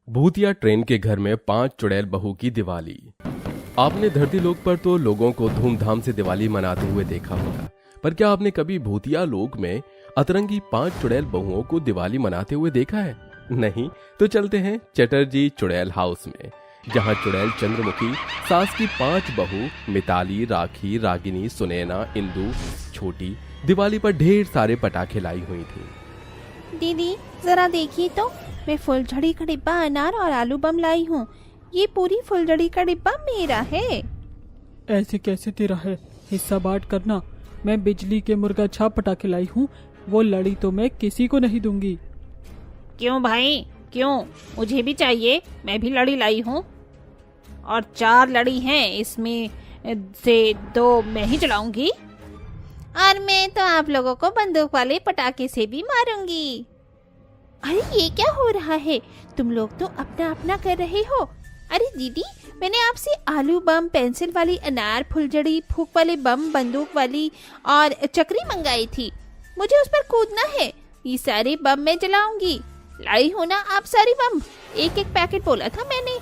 भूतिया ट्रेन के घर में 5 चुड़ैल बहू की दिवाली। आपने धरती लोक पर तो लोगों को धूमधाम से दिवाली मनाते हुए देखा होगा, पर क्या आपने कभी भूतिया लोक में अतरंगी 5 चुड़ैल बहुओं को दिवाली मनाते हुए देखा है? नहीं तो चलते हैं चटर्जी चुड़ैल हाउस में, जहां चुड़ैल चंद्रमुखी सास की 5 बहू मिताली, राखी, रागिनी, सुनैना, इंदु, छोटी दिवाली पर ढेर सारे पटाखे लाई हुई थी। दीदी जरा देखिए तो, मैं फुलझड़ी का डिब्बा अनार और आलू बम लाई हूँ। ये पूरी फुलझड़ी का डिब्बा मेरा है। ऐसे कैसे तेरा है? हिस्सा बांट करना। मैं बिजली के मुर्गा छाप पटाखे लाई हूँ, वो लड़ी तो मैं किसी को नहीं दूंगी। क्यों भाई क्यों? मुझे भी चाहिए, मैं भी लड़ी लाई हूँ और 4 लड़ी हैं, इसमें से 2 मैं ही चलाऊंगी और मैं तो आप लोगों को बंदूक वाले पटाखे से भी मारूंगी। अरे ये क्या हो रहा है? तुम लोग तो अपना अपना कर रहे हो। अरे दीदी, मैंने आपसे आलू बम, पेंसिल वाली अनार, फुलझड़ी, फूक वाले बम, बंदूक वाली और चक्री मंगाई थी। मुझे उस पर कूदना है। ये सारे बम मैं जलाऊंगी। लाई हो ना आप सारी बम? एक एक पैकेट बोला था मैंने।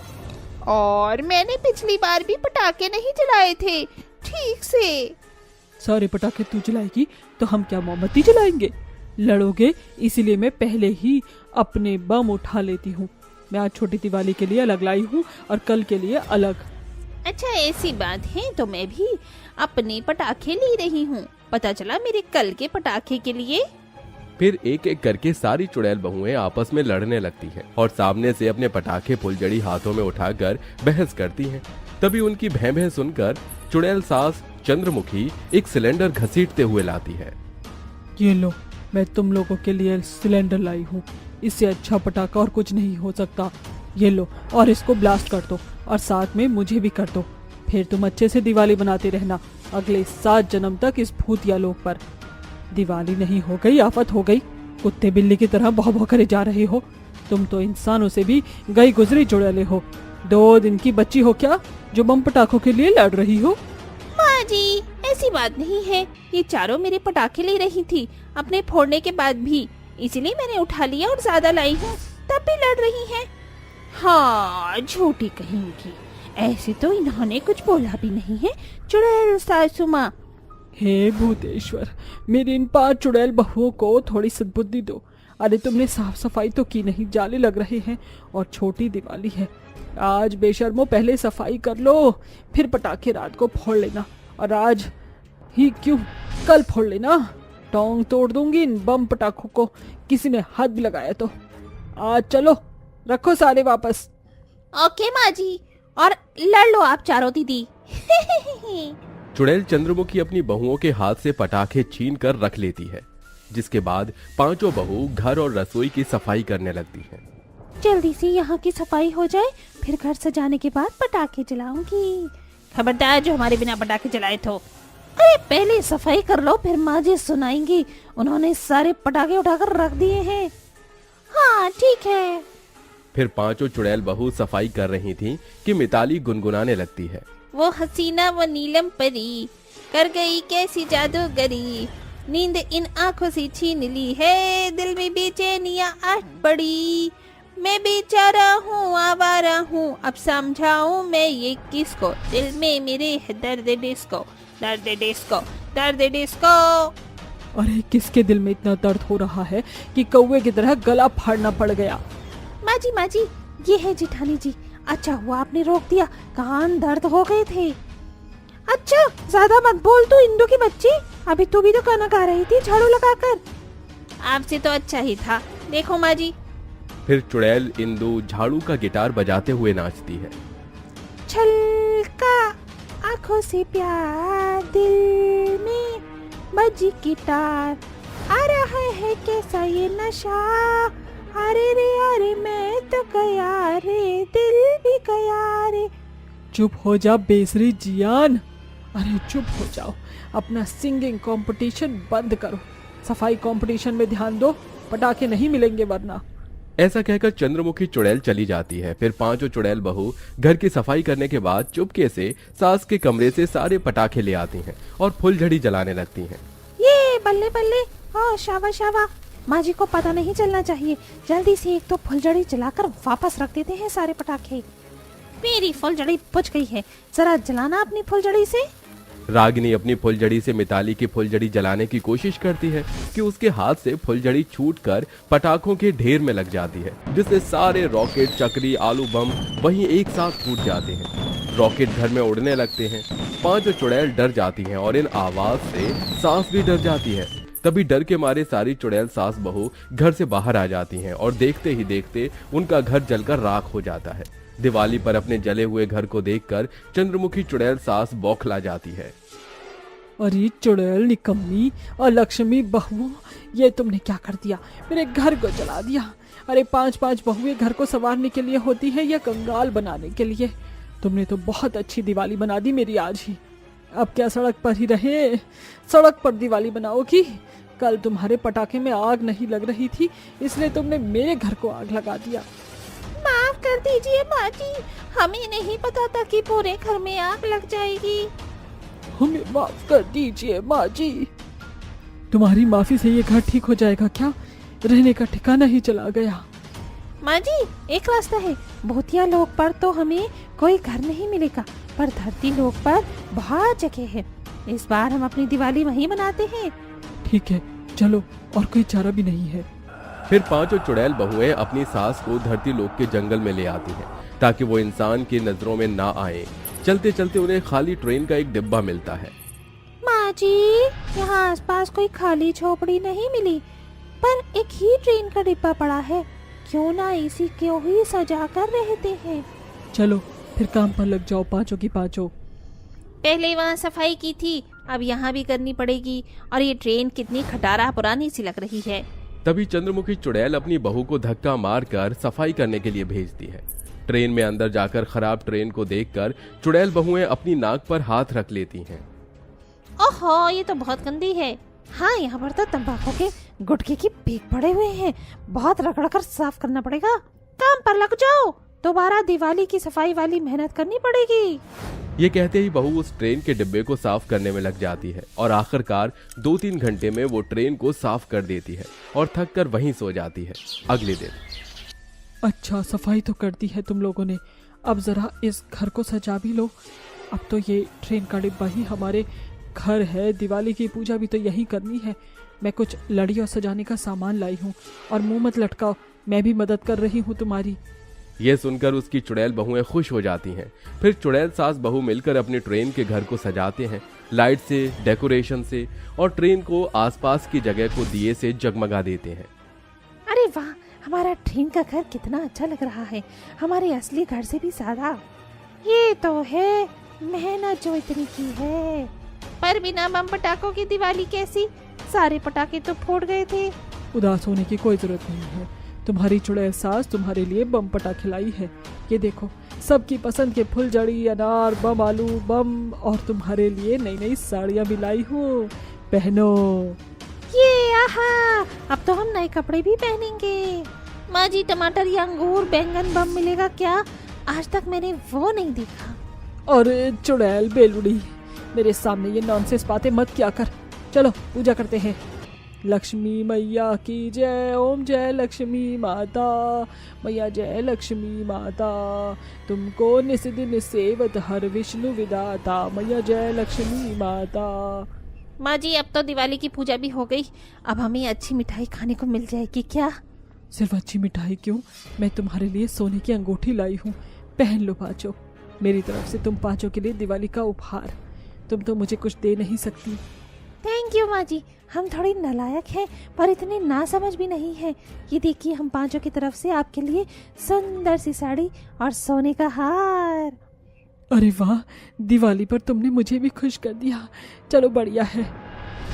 और मैंने पिछली बार भी पटाखे नहीं जलाए थे ठीक से। सारे पटाखे तू जलाएगी तो हम क्या मोमबत्ती जलाएंगे? लड़ोगे इसीलिए मैं पहले ही अपने बम उठा लेती हूँ। मैं आज छोटी दिवाली के लिए अलग लाई हूँ और कल के लिए अलग। अच्छा ऐसी बात है तो मैं भी अपने पटाखे ले रही हूँ। पता चला मेरे कल के पटाखे के लिए। फिर एक एक करके सारी चुड़ैल बहुएं आपस में लड़ने लगती हैं और सामने से अपने पटाखे फुलझड़ी हाथों में उठाकर बहस करती हैं। तभी उनकी भैं भैं सुनकर चुड़ैल सास चंद्रमुखी एक सिलेंडर घसीटते हुए लाती है। ये लो, मैं तुम लोगों के लिए सिलेंडर लाई हूँ। इससे अच्छा पटाखा और कुछ नहीं हो सकता। ये लो और इसको ब्लास्ट कर दो और साथ में मुझे भी कर दो। फिर तुम अच्छे से दिवाली बनाते रहना अगले 7 जन्म तक इस भूतिया लोक पर। दिवाली नहीं हो गई आफत हो गई। कुत्ते बिल्ली की तरह भौ भौ करे जा रहे हो। तुम तो इंसानों से भी गई गुजरी चुड़ैले हो। 2 दिन की बच्ची हो क्या जो बम पटाखों के लिए लड़ रही हो? माँ जी ऐसी बात नहीं है। ये चारों मेरे पटाखे ले रही थी अपने फोड़ने के बाद भी, इसलिए मैंने उठा लिया और ज्यादा लाई हूँ, तब भी लड़ रही हैं। हाँ झूठी कहेंगी। ऐसे तो इन्होंने कुछ बोला भी नहीं है चुड़ैल सासू माँ। हे भूतेश्वर, मेरी इन 5 चुड़ैल बहुओं को थोड़ी सद्बुद्धि दो। अरे तुमने साफ सफाई तो की नहीं, जाले लग रहे हैं और छोटी दिवाली है। आज बेशर्मो पहले सफाई कर लो, फिर पटाखे रात को फोड़ लेना। और आज ही क्यों, कल फोड़ लेना। टोंग तोड़ दूंगी इन बम पटाखों को, किसी ने हाथ भी लगाया तो। आज चलो रखो सारे वापस। ओके माँ जी, और लड़ लो आप चारों दीदी। चुड़ैल चंद्रमुखी अपनी बहुओं के हाथ से पटाखे छीन कर रख लेती है, जिसके बाद 5 बहू घर और रसोई की सफाई करने लगती हैं। जल्दी से यहाँ की सफाई हो जाए, फिर घर सजाने के बाद पटाखे जलाऊंगी। खबरदार जो हमारे बिना पटाखे जलाए तो। अरे पहले सफाई कर लो, फिर माँ जी सुनाएंगी। उन्होंने सारे पटाखे उठाकर रख दिए हैं। हाँ ठीक है। फिर 5 चुड़ैल बहू सफाई कर रही थीं कि मिताली गुनगुनाने लगती है। वो हसीना वो नीलम परी कर गई कैसी जादूगरी, नींद इन आंखों से छीन ली है, दिल में बेचैनियां आठ पड़ी। मैं बेचारा हूँ आवारा हूँ, अब समझाऊं मैं ये किसको, दिल में मेरे है दर्द डिस्को, दर्द डिस्को, दर्द डिस्को। अरे किसके दिल में इतना दर्द हो रहा है कि कौवे की तरह गला फाड़ना पड़ गया? माँ जी ये है जिठानी जी। अच्छा हुआ आपने रोक दिया, कान दर्द हो गए थे। अच्छा ज्यादा मत बोल तू इंदु की बच्ची, अभी तू भी तो खाना खा रही थी झाड़ू लगाकर। आपसे तो अच्छा ही था। देखो माँ जी। फिर चुड़ैल इंदु झाड़ू का गिटार बजाते हुए नाचती है। छलका आंखों से प्यार, दिल में बजी गिटार, आ रहा है कैसा ये नशा, अरे रे अरे मैं तो गया रे, दिल भी गया रे। चुप हो जा बेसरी जियान। अरे चुप हो जाओ, अपना सिंगिंग कंपटीशन बंद करो, सफाई कंपटीशन में ध्यान दो, पटाखे नहीं मिलेंगे वरना। ऐसा कहकर चंद्रमुखी चुड़ैल चली जाती है। फिर 5 चुड़ैल बहू घर की सफाई करने के बाद चुपके से सास के कमरे से सारे पटाखे ले आती हैं और फुलझड़ी जलाने लगती हैं। ये बल्ले बल्ले, ओ शावा शावा, माँ जी को पता नहीं चलना चाहिए। जल्दी से एक तो फुलझड़ी जलाकर वापस रख देते हैं सारे पटाखे। मेरी फुलझड़ी बुझ गई है, जरा जलाना अपनी फुलझड़ी से। रागिनी अपनी फुलझड़ी से मिताली की फुलझड़ी जलाने की कोशिश करती है कि उसके हाथ से फुलझड़ी छूटकर पटाखों के ढेर में लग जाती है, जिससे सारे रॉकेट, चक्री, आलू बम वहीं एक साथ फूट जाते हैं। रॉकेट घर में उड़ने लगते हैं। पांचों चुड़ैल डर जाती हैं और इन आवाज से सास भी डर जाती है। तभी डर के मारे सारी चुड़ैल सास बहू घर से बाहर आ जाती हैं और देखते ही देखते उनका घर जलकर राख हो जाता है। दिवाली पर अपने जले हुए घर को देखकर चंद्रमुखी चुड़ैल सास बौखला जाती है। अरे चुड़ैल निकम्मी और लक्ष्मी बहू, ये तुमने क्या कर दिया? मेरे घर को जला दिया। अरे 5-5 बहुएं घर को संवारने के लिए होती है या कंगाल बनाने के लिए? तुमने तो बहुत अच्छी दिवाली बना दी मेरी आज ही। अब क्या सड़क पर ही रहे? सड़क पर दिवाली बनाओगी? कल तुम्हारे पटाखे में आग नहीं लग रही थी, इसलिए तुमने मेरे घर को आग लगा दिया। माफ कर दीजिए माँ जी, हमें नहीं पता था कि पूरे घर में आग लग जाएगी। हमें माफ कर दीजिए माँ जी। तुम्हारी माफी से ये घर ठीक हो जाएगा क्या? रहने का ठिकाना ही चला गया। माँ जी, एक रास्ता है। भूतिया लोक पर तो हमें कोई घर नहीं मिलेगा, पर धरती लोक पर बहुत जगह है। इस बार हम अपनी दिवाली वहीं मनाते हैं। ठीक है, चलो, और कोई चारा भी नहीं है। फिर पांचों चुड़ैल बहुएं अपनी सास को धरती लोक के जंगल में ले आती हैं ताकि वो इंसान की नजरों में ना आए। चलते चलते उन्हें खाली ट्रेन का एक डिब्बा मिलता है। माँ जी, यहाँ आसपास कोई खाली झोपड़ी नहीं मिली, पर एक ही ट्रेन का डिब्बा पड़ा है। क्यों ना इसी को ही सजा कर रहते हैं। चलो फिर काम पर लग जाओ पांचों की पांचों। पहले वहाँ सफाई की थी, अब यहाँ भी करनी पड़ेगी। और ये ट्रेन कितनी खटारा पुरानी सी लग रही है। तभी चंद्रमुखी चुड़ैल अपनी बहू को धक्का मारकर सफाई करने के लिए भेजती है। ट्रेन में अंदर जाकर खराब ट्रेन को देखकर चुड़ैल बहुएं अपनी नाक पर हाथ रख लेती हैं। ओहो, ये तो बहुत गंदी है। हाँ, यहाँ पर तो तंबाकू के गुटखे की पीक पड़े हुए हैं। बहुत रगड़ कर साफ करना पड़ेगा। काम पर लग जाओ, दोबारा दिवाली की सफाई वाली मेहनत करनी पड़ेगी। ये कहते ही बहू उस ट्रेन के डिब्बे को साफ करने में लग जाती है और आखिरकार 2-3 घंटे में वो ट्रेन को साफ कर देती है और थक कर वहीं सो जाती है। अगले दिन अच्छा, सफाई तो कर दी है तुम लोगों ने, अब जरा इस घर को सजा भी लो। अब तो ये ट्रेन का डिब्बा ही हमारे घर है, दिवाली की पूजा भी तो यही करनी है। मैं कुछ लड़ी और सजाने का सामान लाई हूँ, और मुंह मत लटकाओ, मैं भी मदद कर रही हूँ तुम्हारी। ये सुनकर उसकी चुड़ैल बहुएं खुश हो जाती हैं। फिर चुड़ैल सास बहू मिलकर अपनी ट्रेन के घर को सजाते हैं, लाइट से, डेकोरेशन से, और ट्रेन को आसपास की जगह को दिए से जगमगा देते हैं। अरे वाह, हमारा ट्रेन का घर कितना अच्छा लग रहा है, हमारे असली घर से भी ज्यादा। ये तो है मेहनत जो इतनी की है। पर बिना बम पटाखों की दिवाली कैसी? सारे पटाखे तो फूट गए थे। उदास होने की कोई जरूरत नहीं है। तुम्हारी चुड़ैल सास तुम्हारे लिए बम पटाखे लाई है। ये देखो, सबकी पसंद के फुलझड़ी, अनार बम, आलू बम, और तुम्हारे लिए नई नई साड़ियाँ भी लाई हूँ, पहनो। ये आहा, अब तो हम नए कपड़े भी पहनेंगे। माँ जी, टमाटर या अंगूर, बैंगन बम मिलेगा क्या? आज तक मैंने वो नहीं देखा। और चुड़ैल बेलुड़ी, मेरे सामने ये नॉनसेंस बातें मत किया कर। चलो पूजा करते हैं। लक्ष्मी मैया की जय, ओम जय लक्ष्मी माता, मैया जय लक्ष्मी माता, तुमको निस दिन सेवत हर विष्णु विदाता, मैया जय लक्ष्मी माता। माँ जी, अब तो दिवाली की पूजा भी हो गई, अब हमें अच्छी मिठाई खाने को मिल जाएगी क्या? सिर्फ अच्छी मिठाई क्यों, मैं तुम्हारे लिए सोने की अंगूठी लाई हूँ, पहन लो पाँचों। मेरी तरफ से तुम पाँचों के लिए दिवाली का उपहार। तुम तो मुझे कुछ दे नहीं सकती। थैंक यू माँ जी, हम थोड़ी नालायक हैं, पर इतने नासमझ भी नहीं है। ये देखिए, हम पाँचों की तरफ से आपके लिए सुंदर सी साड़ी और सोने का हार। अरे वाह, दिवाली पर तुमने मुझे भी खुश कर दिया। चलो बढ़िया है।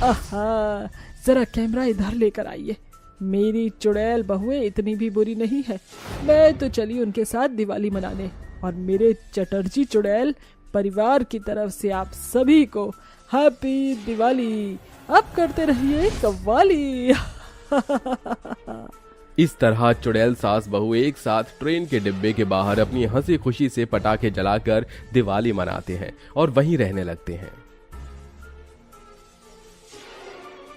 आहा, जरा कैमरा इधर लेकर आइए। मेरी चुड़ैल बहुएं इतनी भी बुरी नहीं है। मैं तो चली उनके साथ दिवाली मनाने, और मेरे चटर्जी चुड़ैल परिवार की तरफ से आप सभी को हैप्पी दिवाली। अब करते रहिए कव्वाली। इस तरह चुड़ैल सास बहू एक साथ ट्रेन के डिब्बे के बाहर अपनी हंसी खुशी से पटाखे जलाकर दिवाली मनाते हैं और वहीं रहने लगते हैं।